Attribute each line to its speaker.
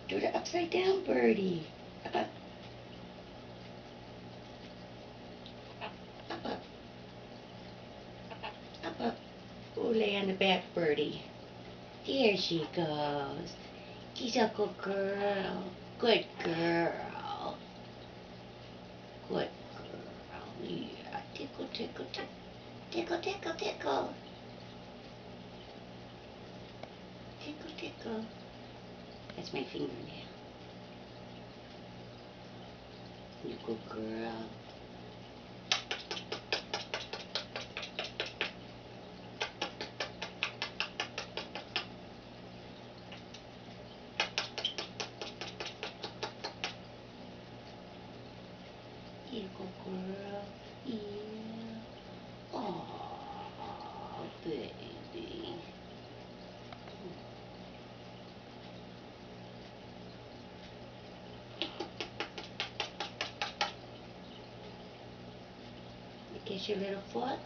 Speaker 1: Do the upside down birdie. Up, up. Up, up. Up, up. Oh, lay on the back, birdie. There she goes. She's a good girl. Good girl. Good girl. Yeah. Tickle, tickle, tickle. Tickle, tickle, tickle. Tickle, tickle. That's my fingernail. You good girl. You good girl. Yeah. Oh, baby. Kiss your little foot.